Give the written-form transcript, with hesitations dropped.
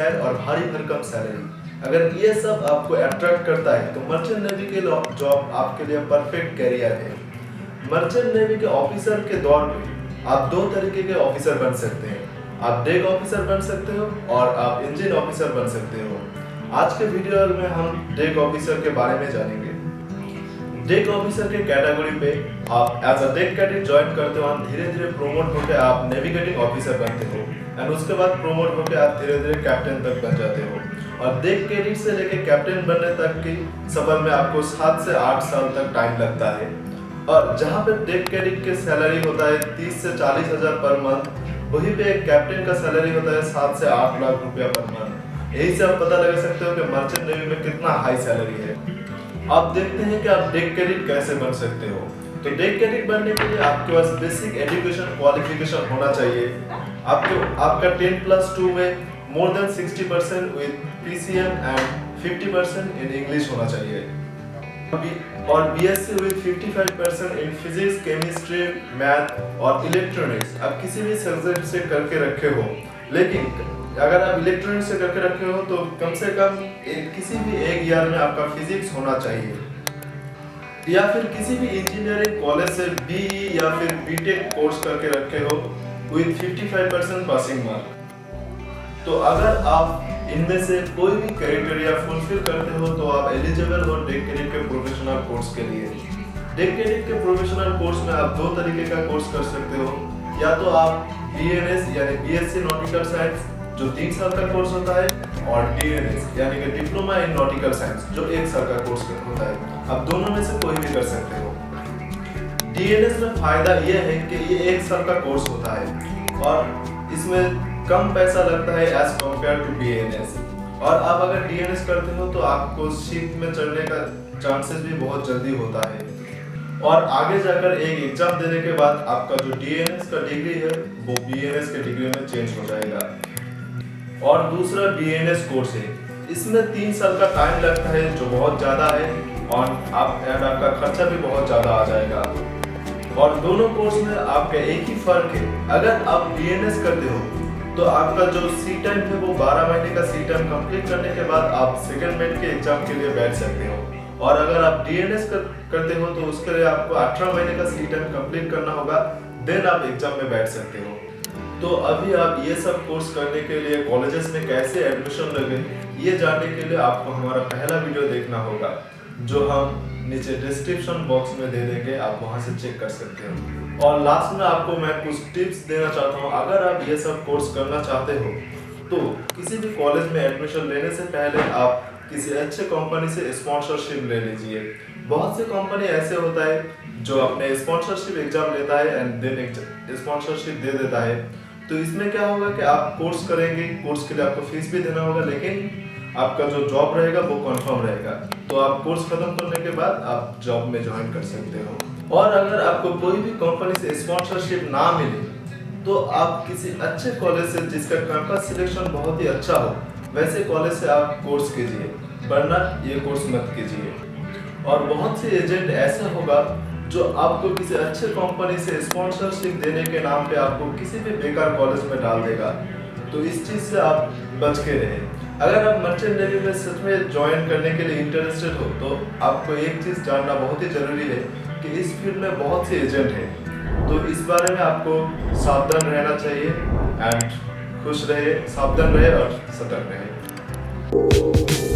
Style और भारी भरकम सैलरी, अगर ये सब आपको अट्रैक्ट करता है तो मर्चेंट नेवी के जॉब आपके लिए परफेक्ट कैरियर है। मर्चेंट नेवी के ऑफिसर के दौर में आप दो तरीके के ऑफिसर बन सकते हैं। आप डेक ऑफिसर बन सकते हो और आप इंजन ऑफिसर बन सकते हो। आज के वीडियो में हम डेक ऑफिसर के बारे में जानेंगे। डेक ऑफिसर के कैटेगरी पे आप as a deck cadet join करते हो, धीरे धीरे प्रोमोट होकर आप नेविगेटिंग ऑफिसर बनते हो एंड उसके बाद प्रोमोट होकर आप धीरे धीरे कैप्टन तक बन जाते हो। और डेक कैडेट से लेकर कैप्टन बनने तक की सफर में आपको 7 से 8 साल तक टाइम लगता है। और जहाँ पे डेक कैडेट के सैलरी होता है 30 से 40 हजार पर मंथ, वहीं पे एक कैप्टन का सैलरी होता है 7 से 8 लाख रुपया पर मंथ। यही से आप पता लगा सकते हो कि मर्चेंट नेवी में कितना हाई सैलरी है। आप देखते हैं कि आप डेक कैडेट कैसे बन सकते हो। तो डेक कैडेट बनने के लिए आपके पास बेसिक एजुकेशन क्वालिफिकेशन होना चाहिए। आपका 10+2 में more than 60% with PCM and 50% in English होना चाहिए और BSc with 55% in physics, chemistry, math और इलेक्ट्रॉनिक्स। आप किसी भी सब्जेक्ट से करके रखे हो, लेकिन अगर आप इलेक्ट्रॉनिक्स से करके रखे हो तो कम से कम किसी भी एक ईयर में आपका फिजिक्स होना चाहिए, या फिर किसी भी इंजीनियरिंग कॉलेज से BE या फिर BTech कोर्स करके रखे हो विद 55% पासिंग मार्क। तो अगर आप इनमें से कोई भी क्राइटेरिया फुलफिल करते हो तो आप एलिजिबल हो डेक कैडेट के प्रोफेशनल कोर्स के लिए। डेक कैडेट के प्रोफेशनल कोर्स में आप दो तरीके का कोर्स कर सकते हो, या तो आप DNS यानी BSc नॉटिकल साइंस जो 3 साल का कोर्स होता है, और DNS यानी कि डिप्लोमा इन नॉटिकल साइंस जो 1 साल का कोर्स होता है। आप दोनों में से कोई भी कर सकते हो। DNS में फायदा यह है कि ये 1 साल का कोर्स होता है और इसमें कम पैसा लगता है एज कम्पेयर टू BNS। और आप अगर DNS करते हो तो आपको शिप में चढ़ने का चांसेस भी बहुत जल्दी होता है, और आगे जाकर एक एग्जाम देने के बाद आपका जो DNS का डिग्री है वो BNS के डिग्री में चेंज हो जाएगा। और दूसरा BNS कोर्स है, इसमें 3 साल का टाइम लगता है जो बहुत ज़्यादा है, और आपका खर्चा भी बहुत ज़्यादा आ जाएगा। और दोनों कोर्स में आपका एक ही फर्क है, अगर आप BNS करते हो तो आपका जो सी टाइम है वो 12 महीने का सी टाइम कंप्लीट करने के बाद आप सेकंड मेट के एग्जाम के लिए बैठ सकते हो, और अगर आप DNS करते हो तो उसके लिए आपको 18 महीने का सी टाइम कंप्लीट करना होगा, देन आप एग्जाम में बैठ सकते हो। तो अभी आप ये सब कोर्स करने के लिए कॉलेजेस में कैसे एडमिशन लगे, ये जानने के लिए आपको हमारा पहला वीडियो देखना होगा, जो हम नीचे डिस्क्रिप्शन बॉक्स में दे देंगे, आप वहां से चेक कर सकते हो। और लास्ट में आपको मैं कुछ टिप्स देना चाहता हूँ। अगर आप ये सब कोर्स करना चाहते हो तो किसी भी कॉलेज में एडमिशन लेने से पहले आप किसी अच्छे कंपनी से स्पॉन्सरशिप ले लीजिए। बहुत से कंपनी ऐसे होता है जो अपने स्पॉन्सरशिप एग्जाम लेता है एंड देन स्पॉन्सरशिप दे देता है। तो इसमें क्या होगा कि आप कोर्स करेंगे, कोर्स के लिए आपको फीस भी देना होगा, लेकिन आपका जो जॉब रहेगा वो कंफर्म रहेगा। तो आप कोर्स खत्म करने के बाद आप जॉब में ज्वाइन कर सकते हो। और अगर आपको कोई भी कंपनी से स्पॉन्सरशिप ना मिले तो आप किसी अच्छे कॉलेज से जिसका कैंपस सिलेक्शन बहुत ही अच्छा हो, वैसे कॉलेज से आप कोर्स कीजिए, वरना ये कोर्स मत कीजिए। और बहुत से एजेंट ऐसा होगा जो आपको किसी अच्छे कंपनी से स्पॉन्सरशिप देने के नाम पे आपको किसी भी बेकार कॉलेज में डाल देगा। तो इस चीज़ से आप बच के रहें। अगर आप मर्चेंट नेवी में सच में ज्वाइन करने के लिए इंटरेस्टेड हो तो आपको एक चीज़ जानना बहुत ही जरूरी है कि इस फील्ड में बहुत से एजेंट हैं, तो इस बारे में आपको सावधान रहना चाहिए एंड खुश रहे, सावधान रहे और सतर्क रहे।